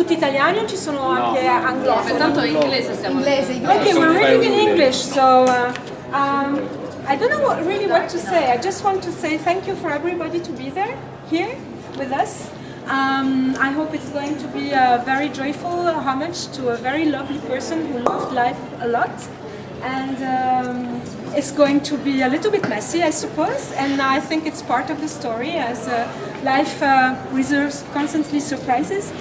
tutti italiani, ci sono anche anglofoni. Tanto in inglese stiamo Okay, we're reading in English, so I don't know really what to say. I just want to say thank you for everybody to be there, here, with us. I hope it's going to be a very joyful homage to a very lovely person who loved life a lot. And it's going to be a little bit messy, I suppose, and I think it's part of the story, as life reserves constantly surprises.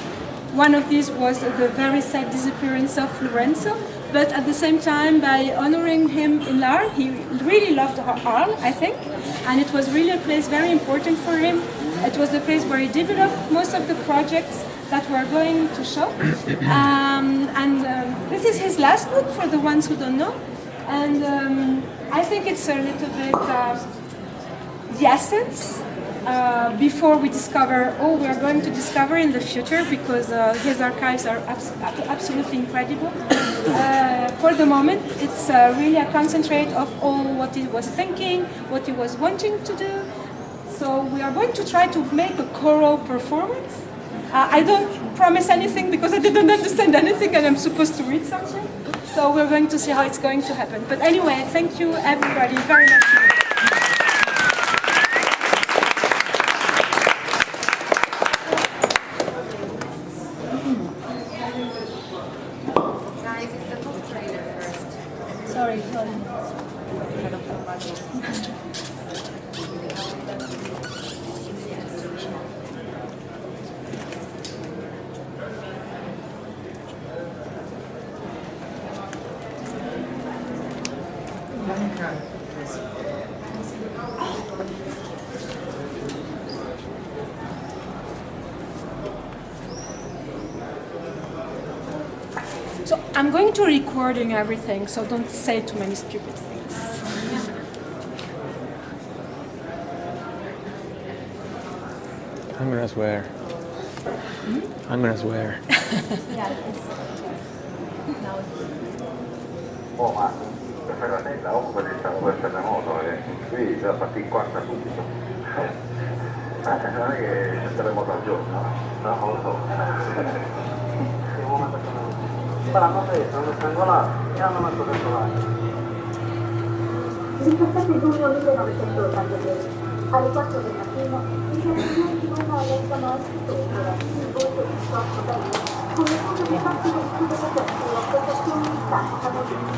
One of these was the very sad disappearance of Lorenzo, but at the same time, by honoring him in Arles, he really loved Arles, I think, and it was really a place very important for him. It was the place where he developed most of the projects that we're going to show. This is his last book, for the ones who don't know. And I think it's a little bit the essence before we discover all we're going to discover in the future, because his archives are absolutely incredible. For the moment, it's really a concentrate of all what he was thinking, what he was wanting to do. So we are going to try to make a choral performance. I don't promise anything because I didn't understand anything and I'm supposed to read something. So we're going to see how it's going to happen. But anyway, thank you everybody very much. Guys, it's the book trailer first. Sorry. So I'm going to recording everything, so don't say too many stupid things. I'm gonna swear. I'm gonna swear. Oh, ma per Ferratella comunque diciamo per terremoto e qui già fatti in quarta subito. Non è che c'è terremoto al giorno, no? Non lo so. Ma l'hanno preso, l'hanno strangolato e hanno messo dentro l'aria. Il 17 giugno 1983, alle 4 del mattino, i carabinieri di Roma leggono a scrivere il voto di Sorso Bello con le foto dei fatti del studio protetti e associazioni di Stato canadese.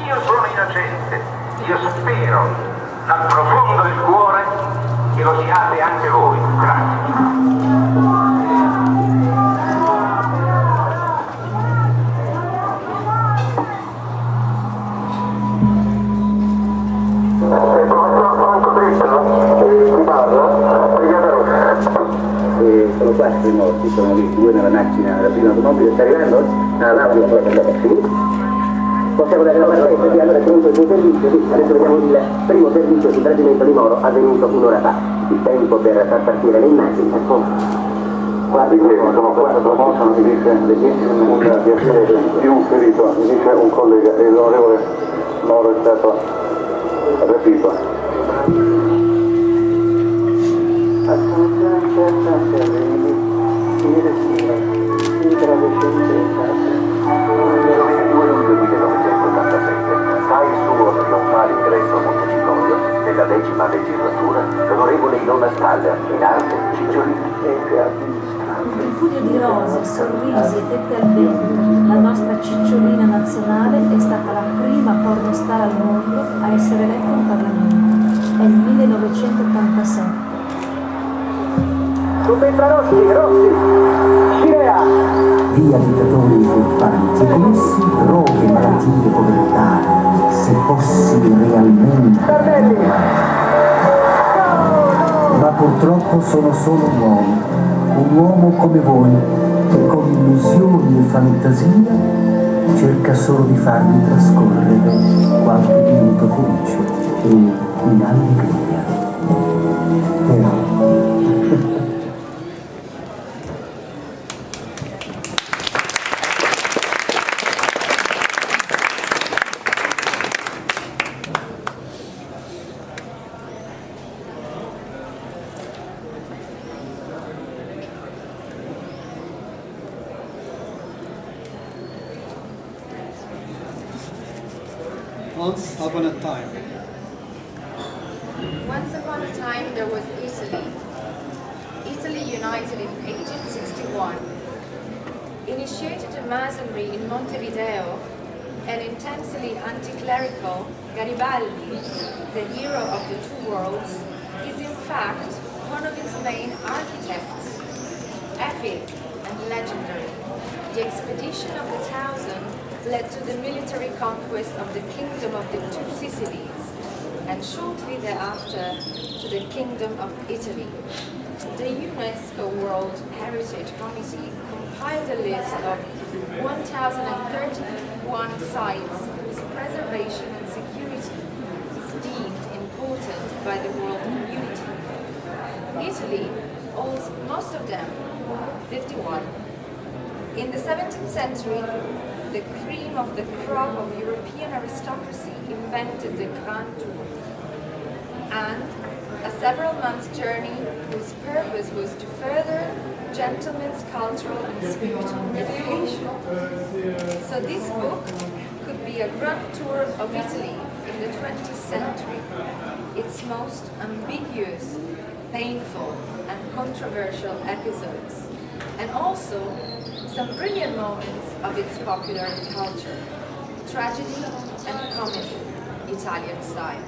Io sono innocente, io spero dal profondo del cuore che lo siate anche voi. Grazie. Sono 4 i morti, sono lì 2 nella macchina, la prima automobile sta arrivando, l'audio è andato a sinistra. Possiamo dare la partenza, sì, allora è tenuto il suo servizio, sì, adesso vediamo il primo servizio sul tradimento di Moro avvenuto un'ora fa. Il tempo per far partire le immagini, Guardi, sono 4 promosso, mi dice un piacere più un ferito, mi dice un collega e l'onorevole Moro è stato rapito. Assoluzione certa se arrivi, libera descendenza. Il 22 luglio 1987, fa il suo trionfale ingresso a Montecitorio nella 10ª legislatura l'onorevole Ilona Staller, in arte Cicciolini. Un tripudio di rose, sorrisi e tette al vento, la nostra cicciolina nazionale è stata la prima pornostar al mondo a essere eletta in Parlamento. È il 1987. Rossi, Scirea! Via dittatori furfanti, commessi droghe, malattie, povertà, se fossi realmente... Ma purtroppo sono solo un uomo come voi, che con illusioni e fantasia cerca solo di farmi trascorrere qualche minuto felice e in allegria. Però... Once upon a time. Once upon a time there was Italy. Italy united in 1861. Initiated a masonry in Montevideo and intensely anti-clerical, Garibaldi, the hero of the two worlds, is in fact one of its main architects. Epic and legendary, the expedition of the Thousand led to the military conquest of the Kingdom of the Two Sicilies, and shortly thereafter to the Kingdom of Italy. The UNESCO World Heritage Committee compiled a list of 1,031 sites whose preservation and security is deemed important by the world community. Italy owns most of them, 51. In the 17th century, the cream of the crop of European aristocracy invented the Grand Tour, and a several months journey whose purpose was to further gentlemen's cultural and spiritual education. So this book could be a grand tour of Italy in the 20th century, its most ambiguous, painful and controversial episodes, and also some brilliant moments of its popular culture, tragedy and comedy, Italian style.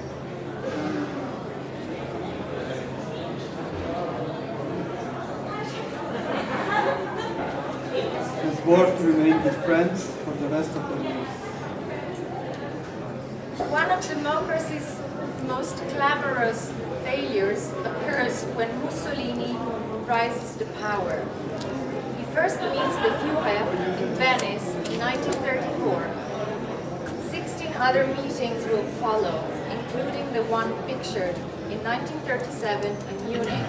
It's worth to remain good friends for the rest of the years. One of democracy's most clamorous failures occurs when Mussolini rises to power. He first meets the Führer in Venice in 1934. 16 other meetings will follow, including the one pictured in 1937 in Munich.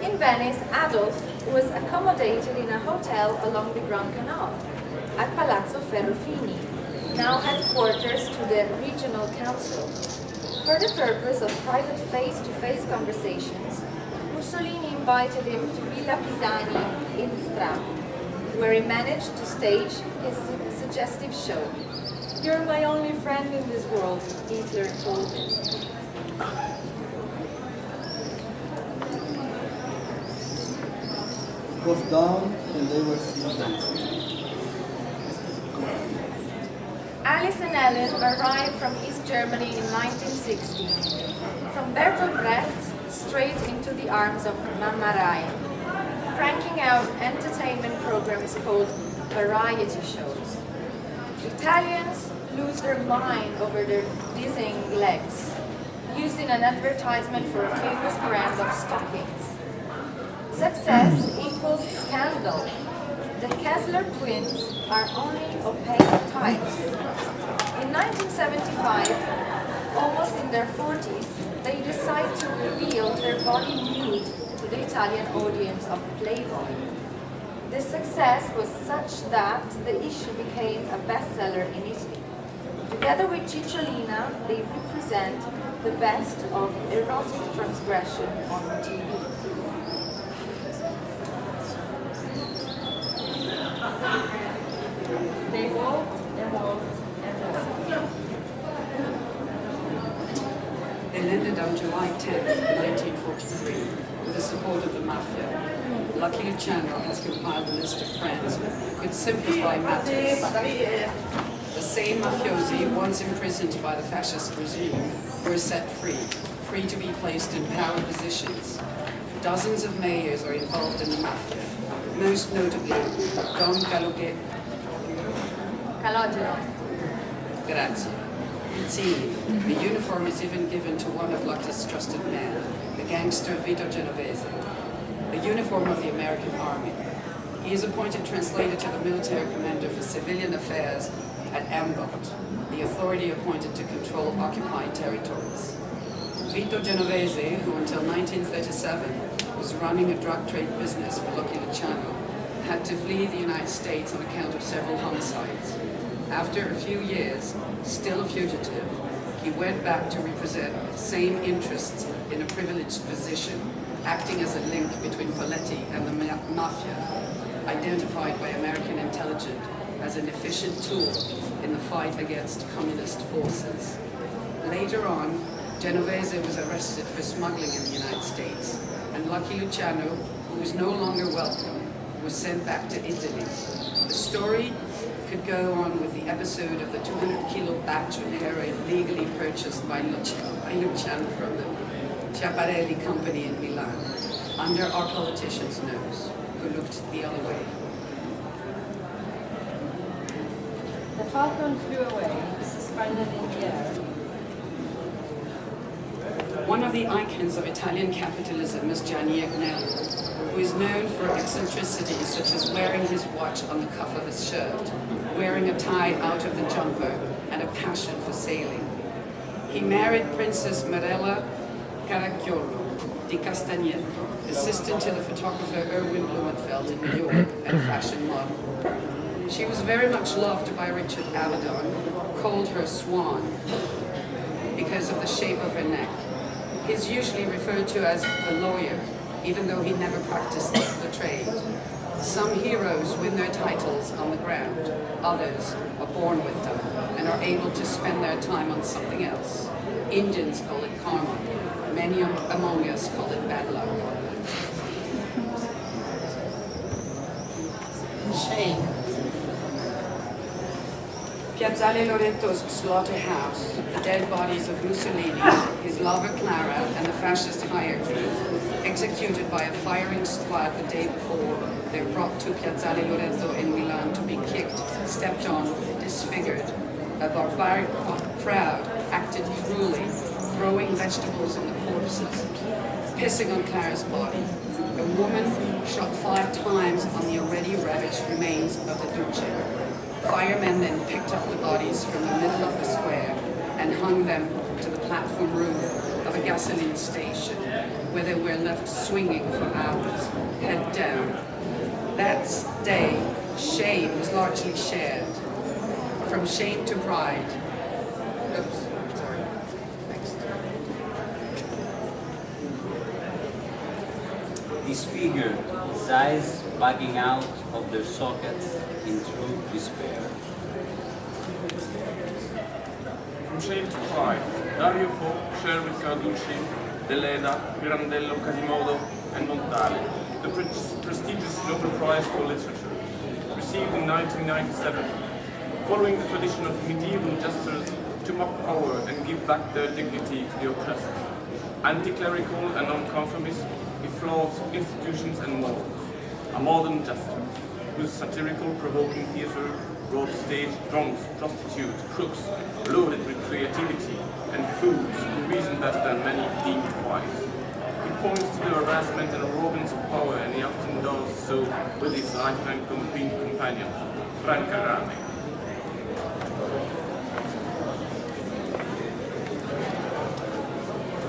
In Venice, Adolf was accommodated in a hotel along the Grand Canal at Palazzo Ferrofini, now headquarters to the Regional Council. For the purpose of private face-to-face conversations, Mussolini invited him to Villa Pisani in Stra, where he managed to stage his suggestive show. "You're my only friend in this world," Hitler told him. It was dawn and they were sleeping. Alice and Ellen arrived from East Germany in 1960. From Bertolt Brecht straight into the arms of Mama Rai, cranking out entertainment programs called variety shows. Italians lose their mind over their dizzying legs, used in an advertisement for a famous brand of stockings. Success equals scandal. The Kessler twins are only opaque types. In 1975, almost in their 40s, they decide to reveal their body nude to the Italian audience of Playboy. The success was such that the issue became a bestseller in Italy. Together with Cicciolina, they represent the best of erotic transgression on TV. They walked and walked and walked. They landed on July 10, 1943, with the support of the mafia. Lucky Luciano has compiled a list of friends who could simplify matters. The same mafiosi, once imprisoned by the fascist regime, were set free to be placed in power positions. Dozens of mayors are involved in the mafia, most notably Don Calogero. Grazie. Pizzini. The uniform is even given to one of Lucky's trusted men, the gangster Vito Genovese. The uniform of the American Army. He is appointed translator to the military commander for civilian affairs at Ambot, the authority appointed to control occupied territories. Vito Genovese, who until 1937 was running a drug trade business for Lucky Luciano, had to flee the United States on account of several homicides. After a few years, still a fugitive, he went back to represent the same interests in a privileged position, acting as a link between Poletti and the mafia, identified by American intelligence as an efficient tool in the fight against communist forces. Later on, Genovese was arrested for smuggling in the United States, and Lucky Luciano, who was no longer welcome, was sent back to Italy. The story could go on with the episode of the 200-kilo batch of heroin legally purchased by Luciano from the Schiaparelli company in Milan, under our politician's nose, who looked the other way. The falcon flew away, suspended in the air. One of the icons of Italian capitalism is Gianni Agnello, who is known for eccentricities such as wearing his watch on the cuff of his shirt, wearing a tie out of the jumper, and a passion for sailing. He married Princess Marella Caracciolo di Castagneto, assistant to the photographer Erwin Blumenfeld in New York and fashion model. She was very much loved by Richard Avedon, who called her Swan because of the shape of her neck. He's usually referred to as the lawyer, even though he never practiced the trade. Some heroes win their titles on the ground, others are born with them and are able to spend their time on something else. Indians call it karma, many among us call it bad luck. Shame. Piazzale Lorenzo's slaughterhouse, the dead bodies of Mussolini, his lover Clara, and the fascist hierarchy, executed by a firing squad the day before, they were brought to Piazzale Lorenzo in Milan to be kicked, stepped on, disfigured. A barbaric crowd acted cruelly, throwing vegetables on the corpses, pissing on Clara's body. A woman shot 5 times on the already ravaged remains of the Duce. Firemen then picked up the bodies from the middle of the square and hung them to the platform roof of a gasoline station, where they were left swinging for hours, head down. That day, shame was largely shared. From shame to pride. Oops, sorry. Next. Disfigured, his eyes bugging out of their sockets in true despair. From shame to pride, Dario Fo shared with Carducci, Deleda, Pirandello, Quasimodo, and Montale the prestigious Nobel Prize for Literature, received in 1997, following the tradition of medieval jesters to mock power and give back their dignity to the oppressed. Anti-clerical and non-conformist, he flaws institutions and morals. A modern jester, whose satirical, provoking theatre brought to stage drunks, prostitutes, crooks, loaded with creativity, and fools who reason better than many deemed wise. He points to the harassment and arrogance of power, and he often does so with his lifetime companion, Franca Rame.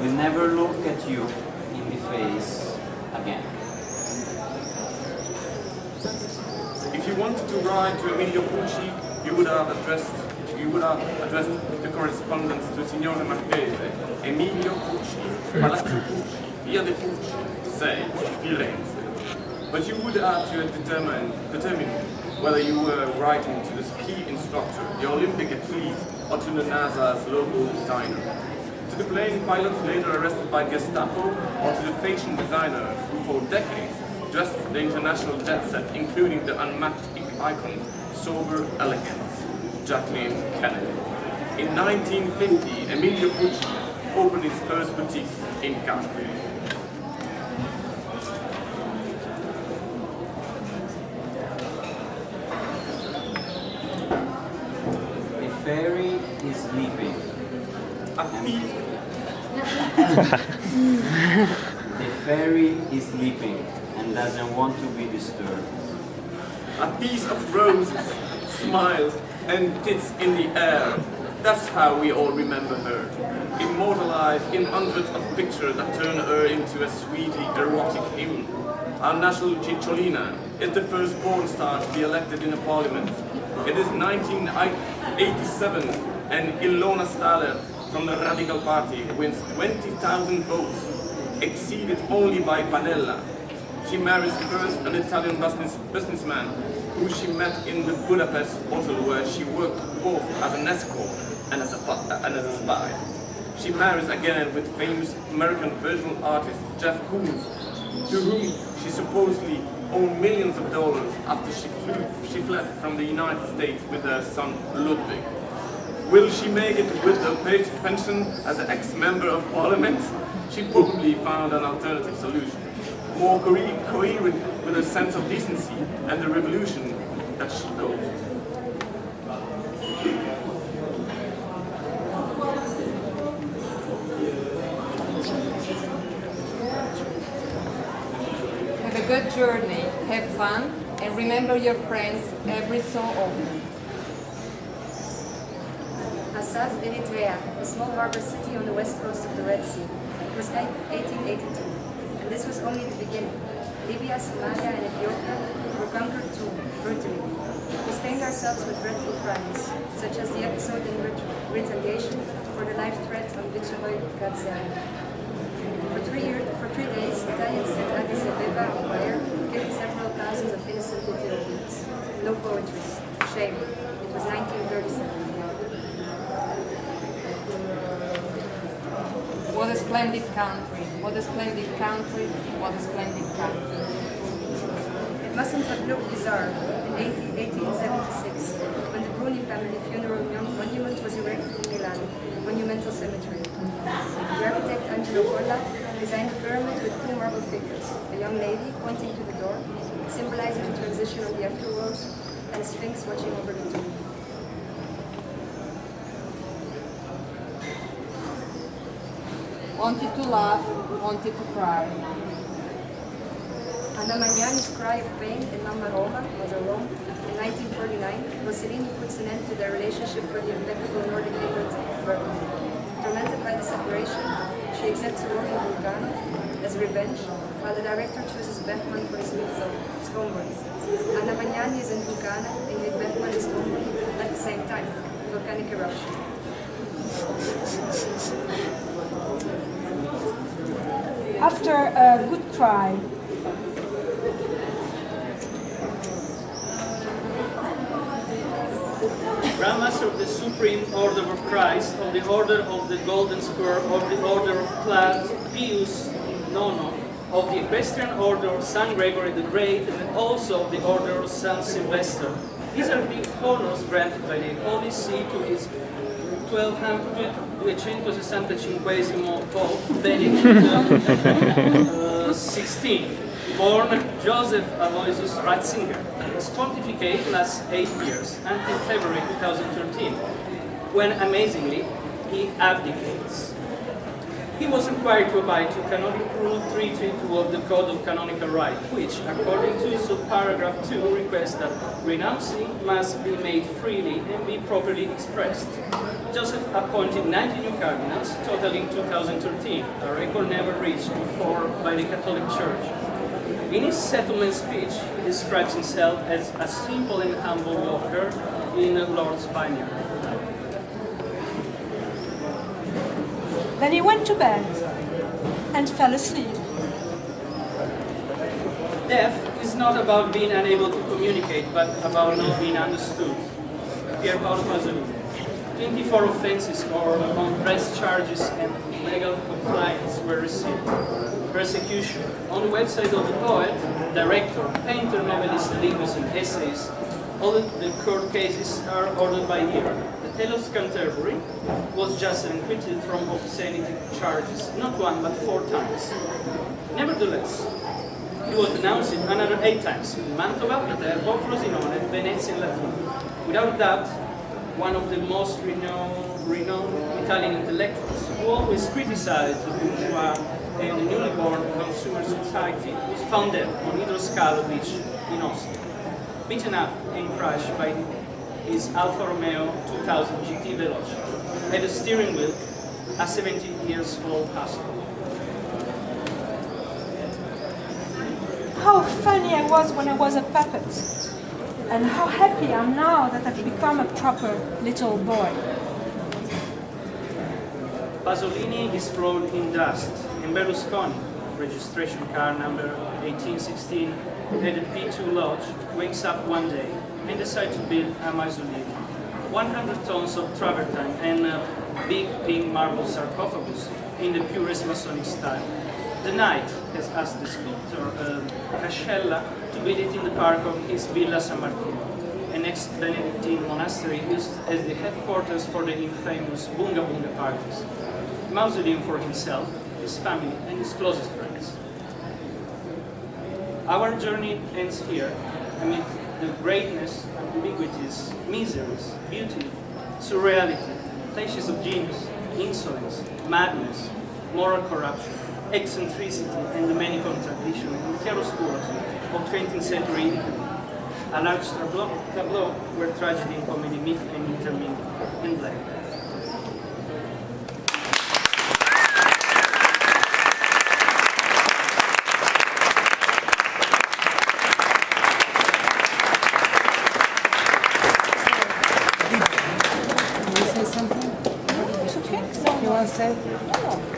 We'll never look at you in the face again. If you wanted to write to Emilio Pucci, you would have addressed the correspondence to Signore Marchese, Emilio Pucci, Palazzo Pucci, Via de Pucci, 6, Firenze. But you would have to determine whether you were writing to the ski instructor, the Olympic athlete, or to the NASA's local designer. To the plane pilot later arrested by Gestapo, or to the fashion designer who for decades dressed the international jet set, including the unmatched icon, sober elegance, Jacqueline Kennedy. In 1950, Emilio Pucci opened his first boutique in Capri. The fairy is sleeping. A thief. The fairy is sleeping and doesn't want to be disturbed. A piece of roses, smiles, and tits in the air. That's how we all remember her. Immortalized in hundreds of pictures that turn her into a sweetly erotic hymn. Our national Cicciolina is the first porn star to be elected in a parliament. It is 1987 and Ilona Staller from the Radical Party wins 20,000 votes, exceeded only by Panella. She marries first an Italian businessman who she met in the Budapest hotel where she worked both as an escort and as a spy. She marries again with famous American visual artist Jeff Koons, to whom she supposedly owed millions of dollars after she fled from the United States with her son Ludwig. Will she make it with a paid pension as an ex-member of parliament? She probably found an alternative solution, more coherent with her sense of decency and the revolution that she caused. Have a good journey, have fun, and remember your friends every so often. Assad, Eritrea, a small harbor city on the west coast of the Red Sea. It was 1882, and this was only the beginning. Libya, Somalia, and Ethiopia were conquered too, brutally. We stained ourselves with dreadful crimes, such as the episode in retaliation for the life threat on Viceroy Graziani. For 3 days, Italians set Addis Ababa on fire, killing several thousands of innocent Ethiopians. No poetry. Shame. It was 1937. What a splendid country, what a splendid country, what a splendid country. It mustn't have looked bizarre in 1876, when the Bruni family funeral monument was erected in Milan, Monumental Cemetery. The architect Angelo Colla designed a pyramid with 2 marble figures, a young lady pointing to the door, symbolizing the transition of the afterworld, and a sphinx watching over the tomb. Wanted to laugh, wanted to cry. Anna Magnani's cry of pain in Mamma Roma, Mother Rome, in 1949, Rossellini puts an end to their relationship for the impeccable Nordic England Vernon. Tormented by the separation, she accepts a role in Vulcano as revenge, while the director chooses Bergman for his new film, Stoneworth. Anna Magnani is in Vulcano, and with Bergman is Stoneworth at the same time, volcanic eruption. After a good cry, Grand Master of the Supreme Order of Christ, of the Order of the Golden Spur, of the Order of Pius IX, of the Equestrian Order of San Gregory the Great, and also of the Order of San Sylvester. These are the honors granted by the Holy See to his 265 Pope Benedict XVI, born Joseph Aloysius Ratzinger. His pontificate lasts 8 years, until February 2013, when amazingly he abdicates. He was required to abide to Canonical Rule 332 of the Code of Canonical Right, which, according to subparagraph 2, requests that renouncing must be made freely and be properly expressed. Joseph appointed 90 new cardinals, totaling 2013, a record never reached before by the Catholic Church. In his settlement speech, he describes himself as a simple and humble walker in Lord's vineyard. then he went to bed and fell asleep. Death is not about being unable to communicate, but about not being understood. Pier Paolo Pasolini. 24 offenses or on-press charges and legal compliance were received. Persecution. On the website of the poet, director, painter, novelist, linguist, and essayist, all the court cases are ordered by year. The Tale of Canterbury was just acquitted from obscenity charges, not 1 but 4 times. Nevertheless, it was denounced another 8 times in Mantova, Viterbo, Frosinone, Venezia, and Latina. Without doubt, one of the most renowned Italian intellectuals who always criticized the bourgeois and the newly born consumer society was found dead on Idroscalo Beach in Oslo, beaten up and crushed by his Alfa Romeo 2000 GT Veloce at the steering wheel, a 17 years old hustler. How funny I was when I was a puppet, and how happy I am now that I've become a proper little boy. Pasolini is rolled in dust, and Berlusconi, registration car number 1816 at the P2 Lodge, wakes up one day and decides to build a mausoleum. 100 tons of travertine and a big pink marble sarcophagus in the purest Masonic style. The knight has asked the sculptor, Cascella, to build it in the park of his Villa San Martino, an ex-Benedictine monastery used as the headquarters for the infamous Bunga Bunga parties. A mausoleum for himself, his family, and his closest friends. Our journey ends here, amid the greatness, ambiguities, miseries, beauty, surreality, flashes of genius, insolence, madness, moral corruption, eccentricity, and the many contradictions and chiaroscuros of 20th century Italy. A large tableau where tragedy and comedy meet and intermingle in black.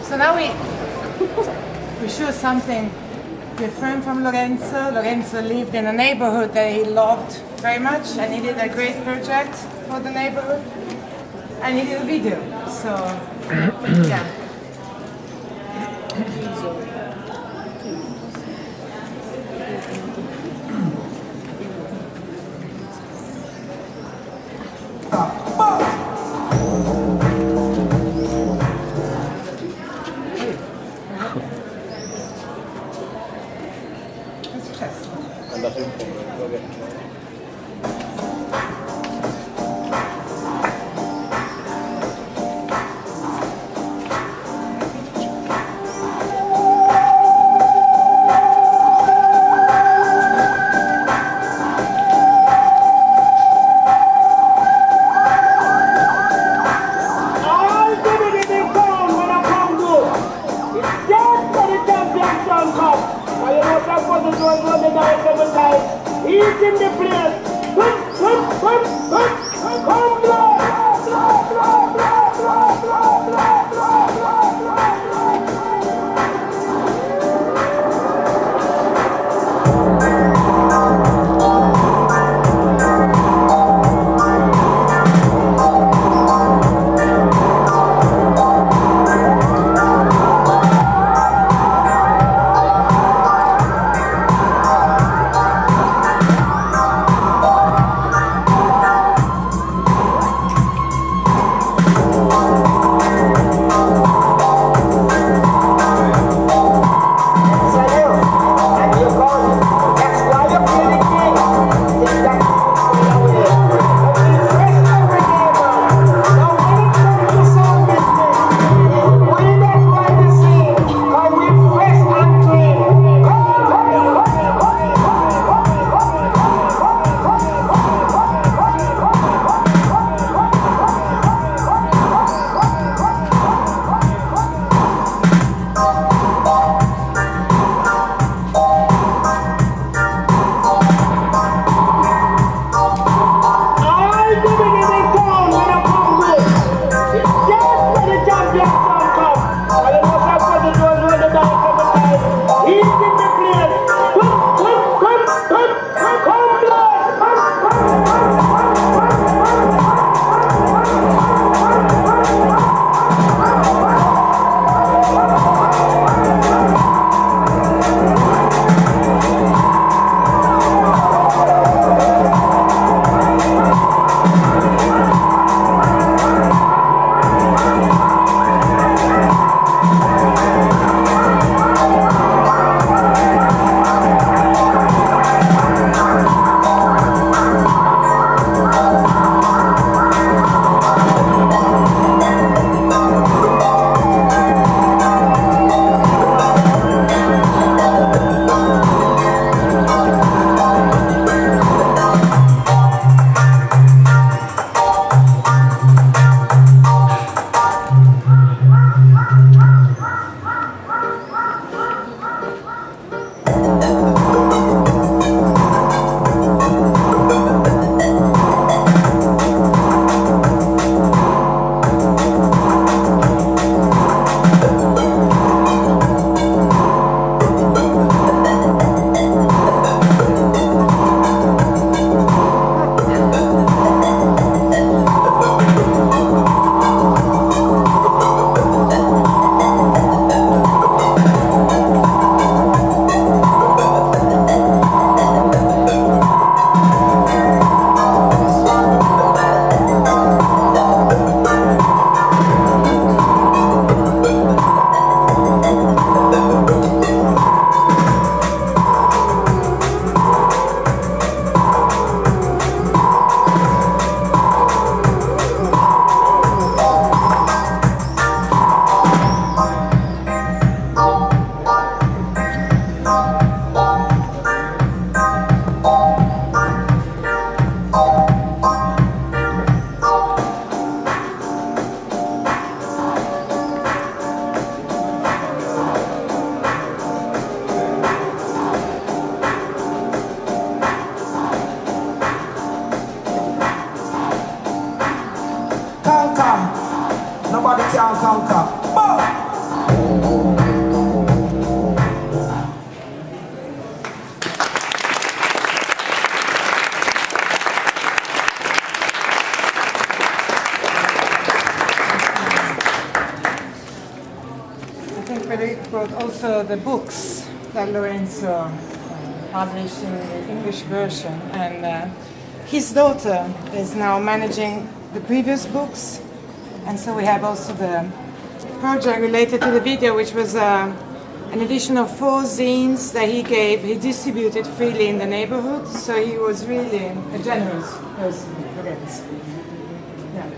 So now we show something different from Lorenzo. Lorenzo lived in a neighborhood that he loved very much, and he did a great project for the neighborhood, and he did a video. So yeah. casa alta. Frederique wrote also the books that Lorenzo published in the English version, and his daughter is now managing the previous books, and so we have also the project related to the video, which was an edition of 4 zines that he distributed freely in the neighborhood, so he was really a generous person, Lorenzo. Yeah.